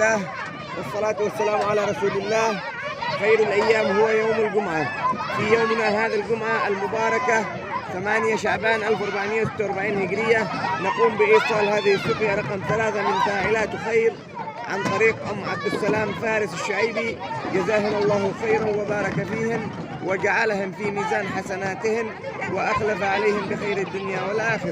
الله والصلاة والسلام على رسول الله. خير الأيام هو يوم الجمعة. في يومنا هذا الجمعة المباركة 8 شعبان 1446 هجرية نقوم بإيصال هذه السقيا رقم 3 من فاعلات خير عن طريق أم عبد السلام فارس الشعيبي، جزاهن الله خيرا وبارك فيهن وجعلهم في ميزان حسناتهن وأخلف عليهم بخير الدنيا والآخرة.